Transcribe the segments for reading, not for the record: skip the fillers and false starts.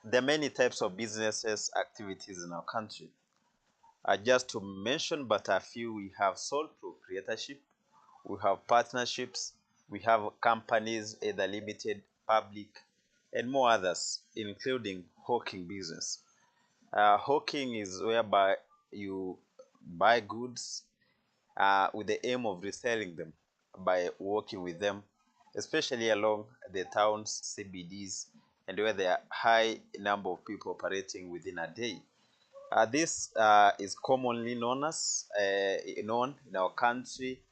There are many types of businesses activities in our country. Just to mention but a few, we have sole proprietorship, we have partnerships, we have companies, either limited, public, and more others, including hawking business. Hawking is whereby you buy goods with the aim of reselling them by working with them, especially along the towns, CBDs, and where there are high number of people operating within a day. This is commonly known in our country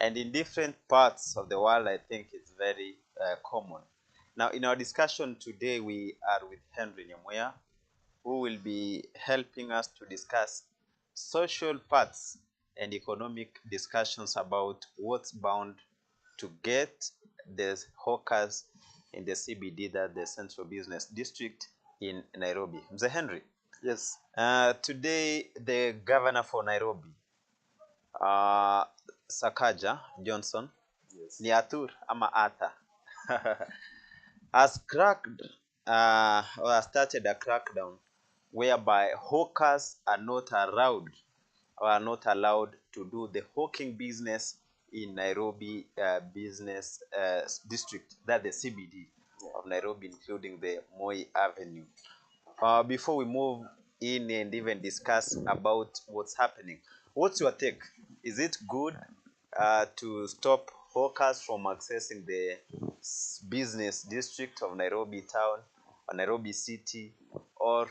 and in different parts of the world. I think it's very common. Now, in our discussion today, we are with Henry Nyamuya, who will be helping us to discuss social parts and economic discussions about what's bound to get the hawkers in the CBD, that the Central Business District in Nairobi. Mzee Henry. Yes. Today, the governor for Nairobi, uh, Sakaja Johnson, Yes. ni Atur ama Arthur, has cracked or has started a crackdown whereby hawkers are not allowed to do the hawking business in Nairobi business district, that the CBD of Nairobi, including the Moi Avenue. Before we move in and even discuss about what's happening, what's your take? Is it good to stop hawkers from accessing the business district of Nairobi town or Nairobi city, or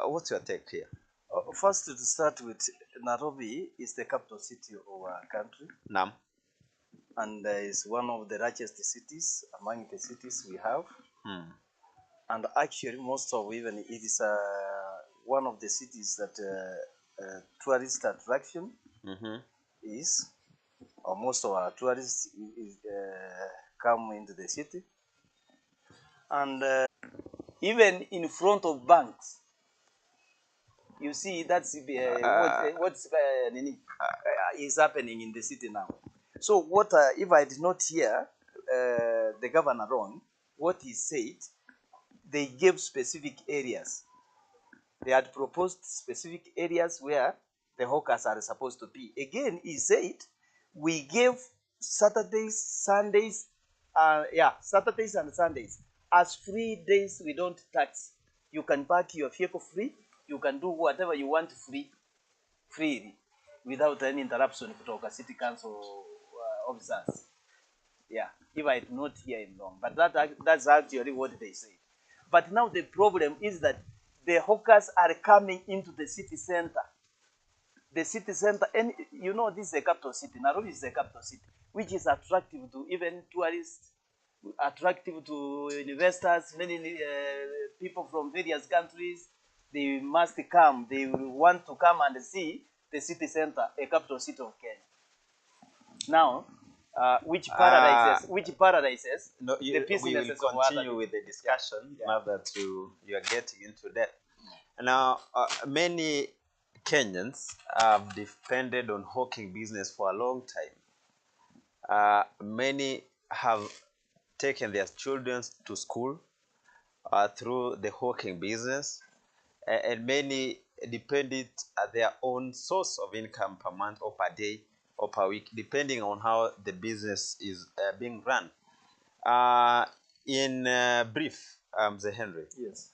what's your take here? First, to start with, Nairobi is the capital city of our country. Nam. And is one of the largest cities among the cities we have. And actually, most of even it is one of the cities that tourist attraction is, or most of our tourists come into the city. And even in front of banks, you see that's what's is happening in the city now. So what if I did not hear the governor wrong, what he said, they gave specific areas. They had proposed specific areas where the hawkers are supposed to be. Again, he said, we gave Saturdays, Sundays, Saturdays and Sundays as free days. We don't tax. You can park your vehicle free. You can do whatever you want freely, without any interruption from city council officers. Yeah, if I do not hear him wrong, but that's actually what they say. But now the problem is that the hawkers are coming into the city center. The city center, and you know, this is a capital city. Nairobi is a capital city, which is attractive to even tourists, attractive to investors. Many people from various countries, they must come. They want to come and see the city center, a capital city of Kenya. Now, which paralyzes no, the businesses. We will continue with the discussion now that you are getting into that. Now, many Kenyans have depended on hawking business for a long time. Many have taken their children to school through the hawking business, and many depend it at their own source of income per month or per day or per week, depending on how the business is being run. In brief, Mzee Henry. Yes.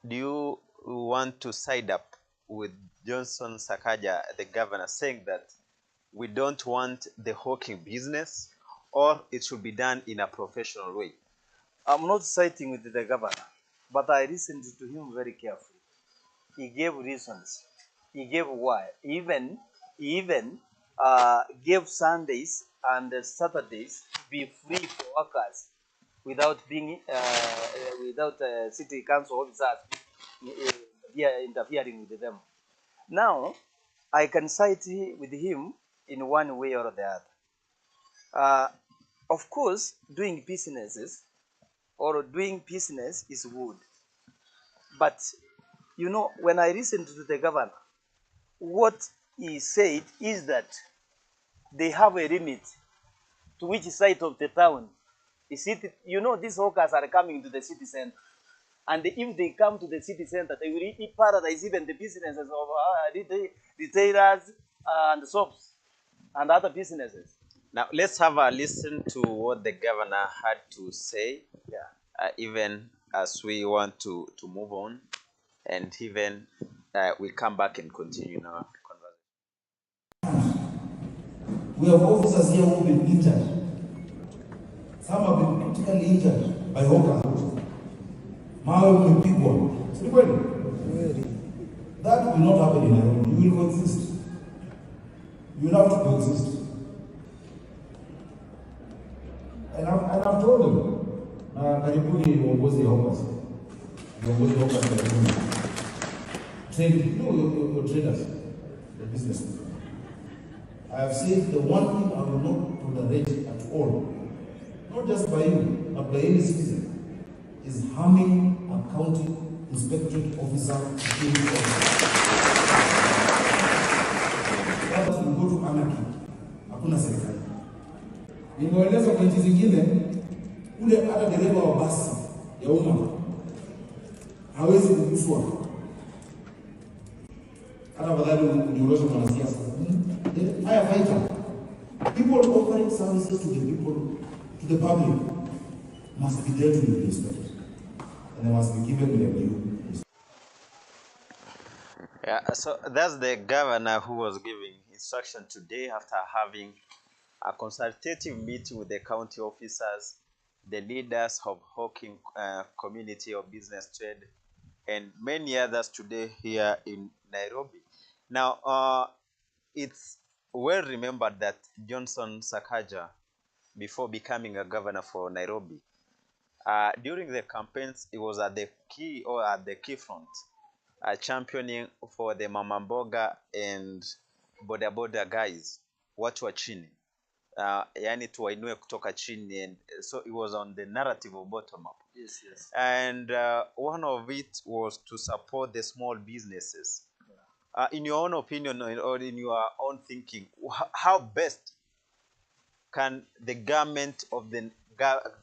Do you want to side up with Johnson Sakaja, the governor, saying that we don't want the hawking business, or it should be done in a professional way? I'm not siding with the governor, but I listened to him very carefully. He gave reasons. He gave why. He even gave Sundays and Saturdays to be free for workers without being without city council officers interfering with them. Now, I can side with him in one way or the other. Of course, doing business is good. But, you know, when I listened to the governor, what he said is that they have a limit to which side of the town You know, these hawkers are coming to the city center. And if they come to the city center, they will eat paradise, even the businesses of retailers and shops and other businesses. Now, let's have a listen to what the governor had to say, even as we want to move on, and even we come back and continue our conversation. We have officers here who have been injured. Some have been critically injured by hawkers. Mawe umepigwa. Si kweli? That will not happen in Nairobi. You will coexist. You will have to coexist. And I've told them, karibuni uongozi ya hawkers. Uongozi ya hawkers karibuni. Trade, your traders, the business. I have said the one thing I will not tolerate at all, not just by you, but by any citizen, is harming a county inspectorate officer. That will go to anarchy. Hakuna serikali. Nimeeleza kwa nchi zingine, ule hata dereva wa basi ya umma hawezi kuguswa. Hata badala uniolosha mwanasiasa. Firefighter. People offering services to the people, to the public, must be dealt with respect. And they must be given their due respect. Yeah, so that's the governor who was giving instruction today after having a consultative meeting with the county officers, the leaders of Hawking community of business trade, and many others today here in Nairobi. Now, it's well remembered that Johnson Sakaja, before becoming a governor for Nairobi, during the campaigns, he was at the key front, championing for the Mama Mboga and Boda Boda guys, watu wa chini, yani tuwainue kutoka chini, and so it was on the narrative of bottom up. Yes, yes. And one of it was to support the small businesses. In your own opinion or in your own thinking, how best can the government of the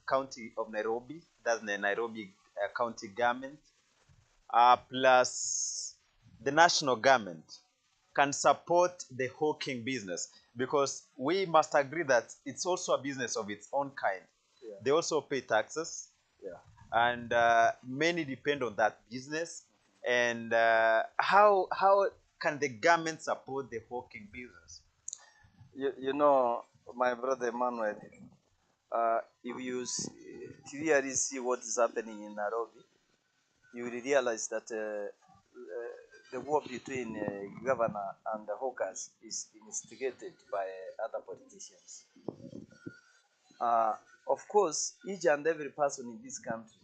county of Nairobi, that's the Nairobi county government, plus the national government, can support the hawking business? Because we must agree that it's also a business of its own kind. Yeah. They also pay taxes, and many depend on that business. And how can the government support the hawking business? You know, my brother Emmanuel, if you clearly see what is happening in Nairobi, you will realize that the war between governor and the hawkers is instigated by other politicians. Of course, each and every person in this country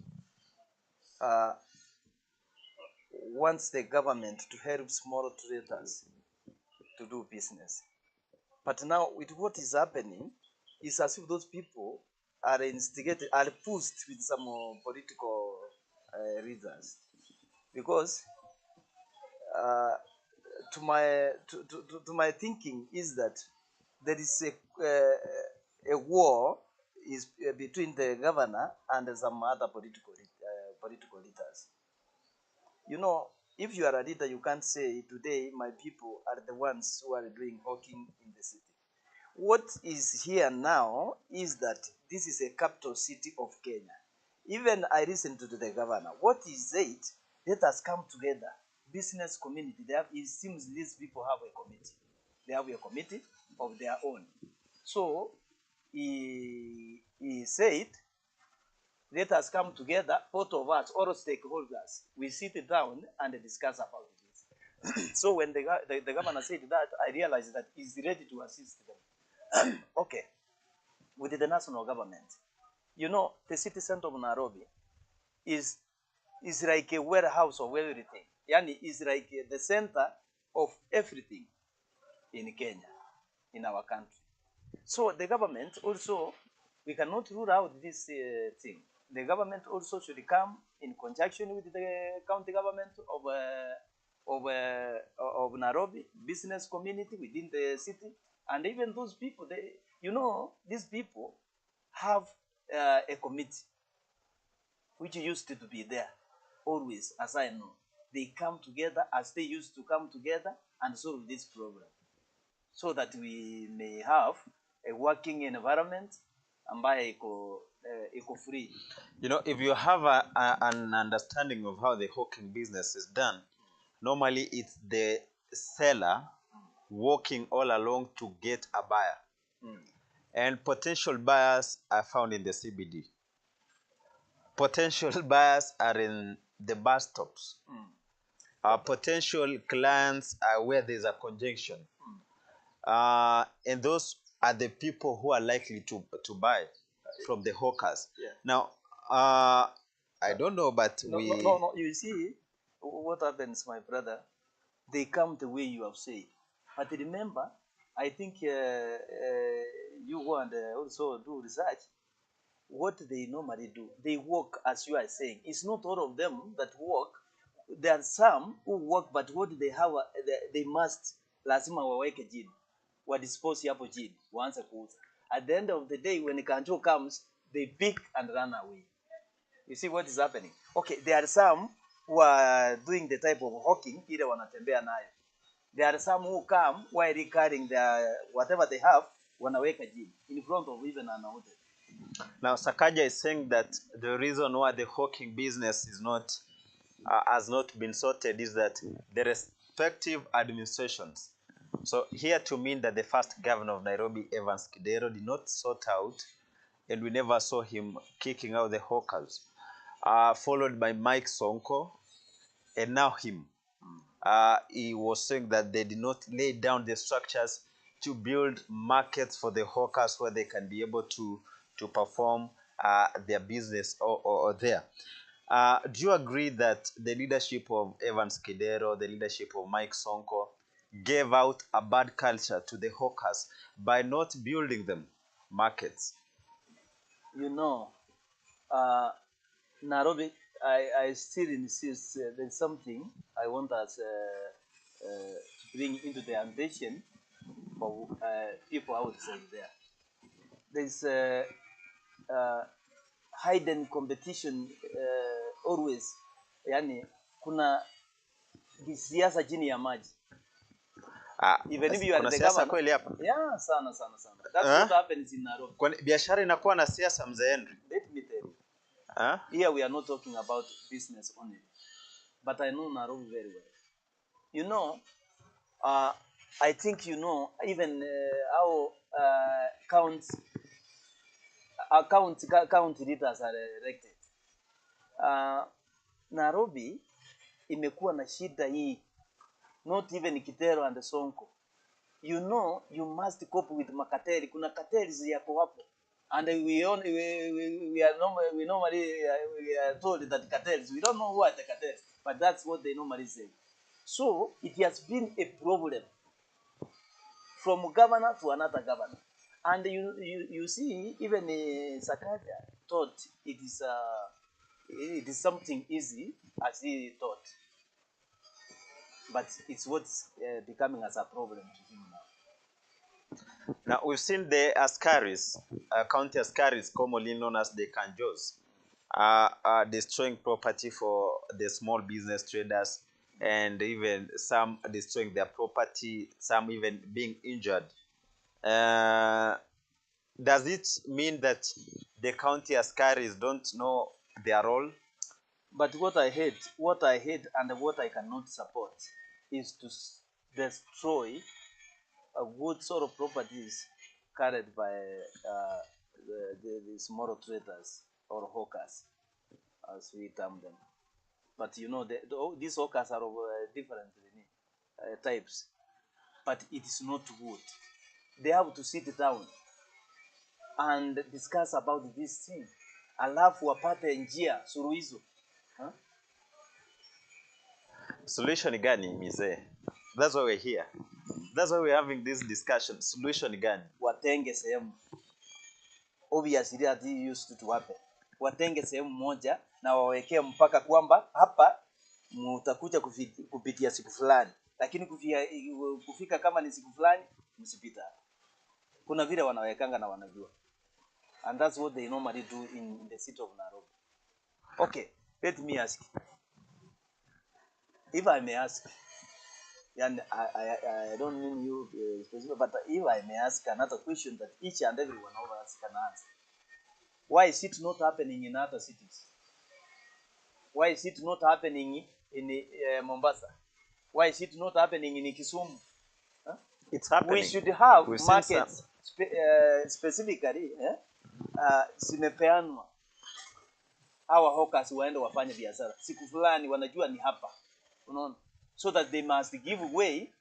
wants the government to help small traders to do business. But now, with what is happening, it's as if those people are instigated, are pushed with some political reasons. Because to my thinking is that there is a war is between the governor and some other political leaders. You know, if you are a leader, you can't say today my people are the ones who are doing hawking in the city. What is here now is that this is a capital city of Kenya. Even I listened to the governor. What he said, let us come together. Business community. It seems these people have a committee. They have a committee of their own. So he said, let us come together, both of us, all stakeholders. We sit down and discuss about this. So when the governor said that, I realized that he's ready to assist them. Okay. With the national government, you know, the city center of Nairobi is like a warehouse of everything. Yani is like the center of everything in Kenya, in our country. So the government also, we cannot rule out this thing. The government also should come in conjunction with the county government of Nairobi, business community within the city, and even those people. You know, these people have a committee which used to be there always, as I know. They come together as they used to come together and solve this problem, so that we may have a working environment ambayo iko free. You know, if you have an understanding of how the hawking business is done, normally it's the seller walking all along to get a buyer. And potential buyers are found in the CBD. Potential buyers are in the bus stops. Potential clients are where there's a conjunction. And those are the people who are likely to buy from the hawkers. Yeah. Now, I don't know, but No, you see, what happens, my brother, they come the way you have said. But remember, I think you go and also do research. What they normally do, they work as you are saying. It's not all of them that work. There are some who work, but what they have, they must, lazima waweke jini, wadispose hapo jini, waanze kuuza. At the end of the day, when the control comes, they pick and run away. You see what is happening? Okay, there are some who are doing the type of hawking, ile wanatembea nayo. There are some who come while carrying their whatever they have, wanaweka jini in front of even an auto. Now, Sakaja is saying that the reason why the hawking business is not has not been sorted is that the respective administrations. So here to mean that the first governor of Nairobi, Evans Kidero, did not sort out, and we never saw him kicking out the hawkers. Followed by Mike Sonko, and now him. He was saying that they did not lay down the structures to build markets for the hawkers where they can be able to perform their business or there. Do you agree that the leadership of Evans Kidero, the leadership of Mike Sonko, gave out a bad culture to the hawkers by not building them markets? You know, Nairobi, I still insist there's something I want us to bring into the attention for people outside there. There's hidden competition always. Yani, kuna siasa chini ya maji. Even if you are the governor. Kweli hapa? Yeah, sana. That's what happens in Nairobi. Kwani biashara inakuwa na siasa, mzee Henry? Let me tell you. Here we are not talking about business only, but I know Nairobi very well. You know, I think you know even how county leaders are elected. Nairobi imekuwa na shida hii, not even Kitero and Sonko. You know, you must cope with makateli. Kuna cartels yako hapo. And we normally we are told that cartels, we don't know who are the cartels, but that's what they normally say. So it has been a problem from governor to another governor. And you see, even Sakaja thought it is something easy as he thought, but it's what's becoming as a problem to him now. Now, we've seen the askaris, county askaris, commonly known as the kanjos, destroying property for the small business traders, and even some destroying their property, some even being injured. Does it mean that the county askaris don't know their role? But what I hate and what I cannot support is to destroy a good sort of properties carried by the small traders or hawkers, as we term them. But you know, these hawkers are of different types. But it is not good. They have to sit down and discuss about this thing. Alafu wapate njia suluhisho. Solution gani, mzee? That's why we're here. That's why we're having this discussion. Solution gani? Watenge sehemu. Obviously that used to happen. Watenge sehemu moja na wawekee mpaka kwamba hapa mutakuja kupitia siku fulani. Lakini kufika kama ni siku fulani msipita. Kuna vile wanawekanga na wanajua. And that's what they normally do in the city of Nairobi. Okay, let me ask. If I may ask, and I don't mean you specifically, but if I may ask another question that each and every one of us can answer. Why is it not happening in other cities? Why is it not happening in Mombasa? Why is it not happening in Kisumu? Huh? It's happening. We should have We've markets specifically zimepeanwa hawa hawkers waende wafanye biashara siku fulani, wanajua ni hapa, unaona, so that they must give way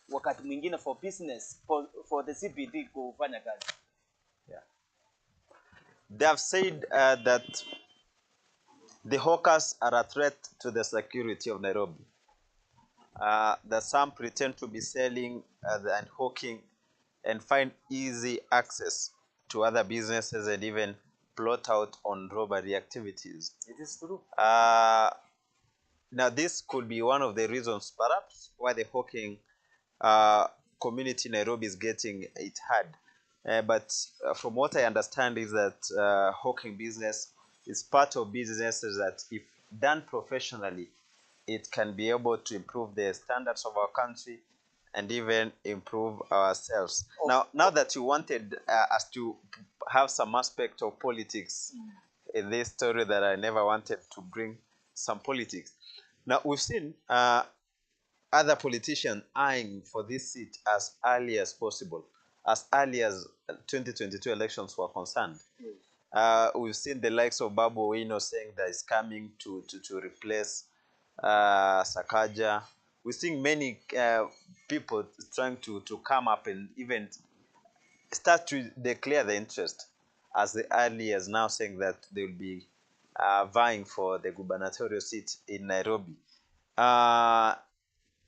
wakati mwingine for business for the CBD kufanya kazi. Yeah. They have said that the hawkers are a threat to the security of Nairobi. That some pretend to be selling and hawking and find easy access to other businesses and even plot out on robbery activities. It is true. Now, this could be one of the reasons, perhaps, why the hawking community in Nairobi is getting it hard. But from what I understand is that hawking business is part of businesses that, if done professionally, it can be able to improve the standards of our country and even improve ourselves. Now that you wanted us to have some aspect of politics in this story, that I never wanted to bring some politics. Now, we've seen other politicians eyeing for this seat as early as possible, as early as 2022 elections were concerned. We've seen the likes of Babu Owino saying that he's coming to replace Sakaja. We're seeing many people trying to come up and even start to declare the interest as early as now, saying that they will be vying for the gubernatorial seat in Nairobi.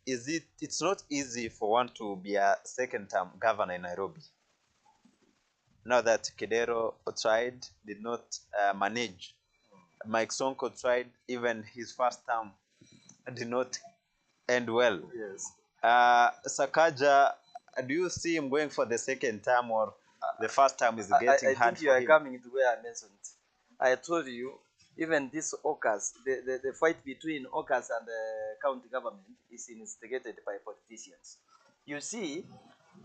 It's not easy for one to be a second-term governor in Nairobi. Now that Kedero tried, did not manage. Mike Sonko tried, even his first term did not end well. Yes. Sakaja, do you see him going for the second term, or the first term is getting hard for him? I think you are coming to where I mentioned. I told you, even this AUKUS, the fight between AUKUS and the county government is instigated by politicians. You see,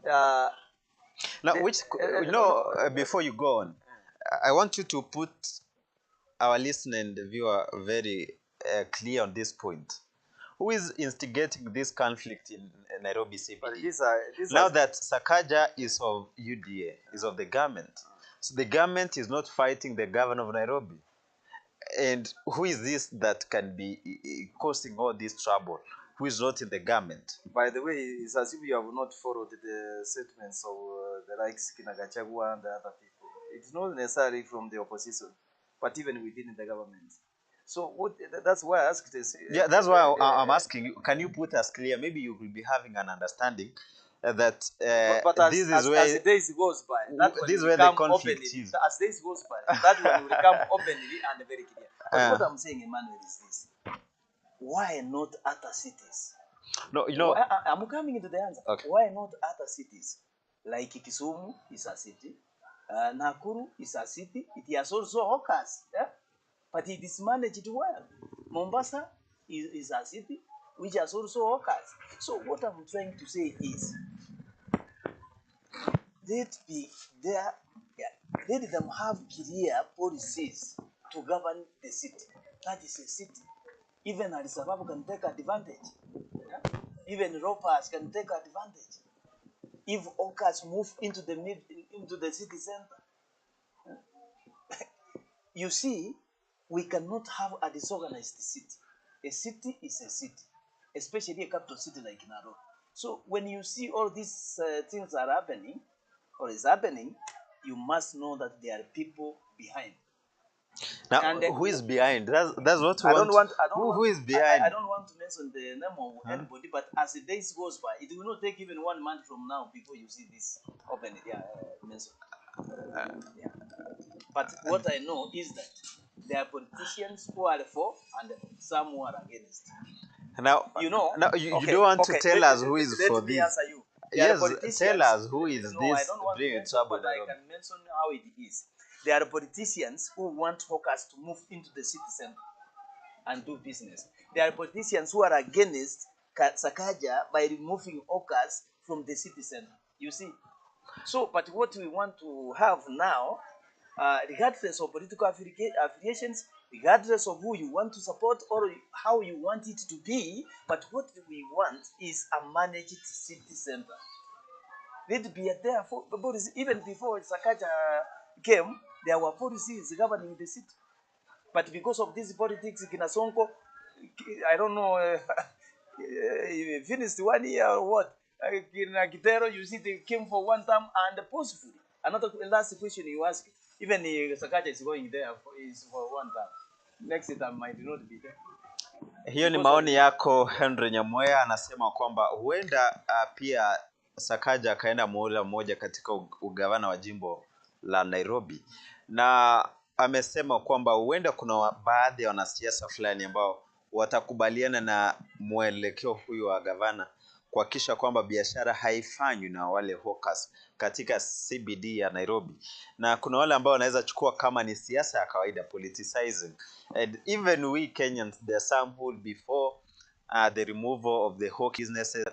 now, before you go on, I want you to put our listener and the viewer very clear on this point. Who is instigating this conflict in Nairobi CBD? Now that Sakaja is of UDA, is of the government, so the government is not fighting the governor of Nairobi. And who is this that can be causing all this trouble? Who is not in the government? By the way, it's as if you have not followed the statements of the likes Kinagachagua and the other people. It's not necessarily from the opposition, but even within the government. So that's why I asked this. Yeah, that's why I'm asking you. Can you put us clear? Maybe you will be having an understanding that this is where, as days goes by, this is where the conflict is. As days goes by, that one will become openly and very clear. But what I'm saying, Emmanuel, is this: why not other cities? No, I'm coming into the answer. Okay. Why not other cities? Like Kisumu is a city, Nakuru is a city. It has also hawkers, yeah? But it is managed well. Mombasa is a city which has also hawkers. So what I'm trying to say is, let them have clear policies to govern the city. That is a city. Even Al-Shabaab can take advantage. Yeah? Even robbers can take advantage. If hawkers move into the city center. You see, we cannot have a disorganized city. A city is a city, especially a capital city like Nairobi. So when you see all these things are happening, or is happening, you must know that there are people behind. Now, and who is behind? That's what we want. Who is behind? I don't want to mention the name of anybody, but as the days goes by, it will not take even 1 month from now before you see this open mentioned. Yeah. But what I know is that there are politicians who are for and some who are against. Now, you don't want to tell us who is for this. Answer you. Yes, tell us who is this. No, I don't want to mention, but I can mention how it is. There are politicians who want hawkers to move into the city center and do business. There are politicians who are against Sakaja by removing hawkers from the city center. You see? So, but what we want to have now, regardless of political affiliations, regardless of who you want to support or how you want it to be, but what we want is a managed city center. Let be there for even before Sakaja came, there were policies governing the city. But because of this politics, Kinasonko, I don't know, finished 1 year or what? Kitero, you see, they came for one term and possibly. Another last question you ask, even Sakaja is going there is for one term. Next term might not be there. Hiyo ni maoni yako Henry Nyamwea. Anasema kwamba huenda pia Sakaja akaenda muhula mmoja katika ugavana wa jimbo la Nairobi, na amesema kwamba huenda kuna baadhi ya wanasiasa fulani ambao watakubaliana na mwelekeo huyu wa gavana kuhakikisha kwamba biashara haifanywi na wale hawkers katika CBD ya Nairobi, na kuna wale ambao wanaweza chukua kama ni siasa ya kawaida, politicizing. And even we Kenyans, there are some who will be for the removal of the hawk businesses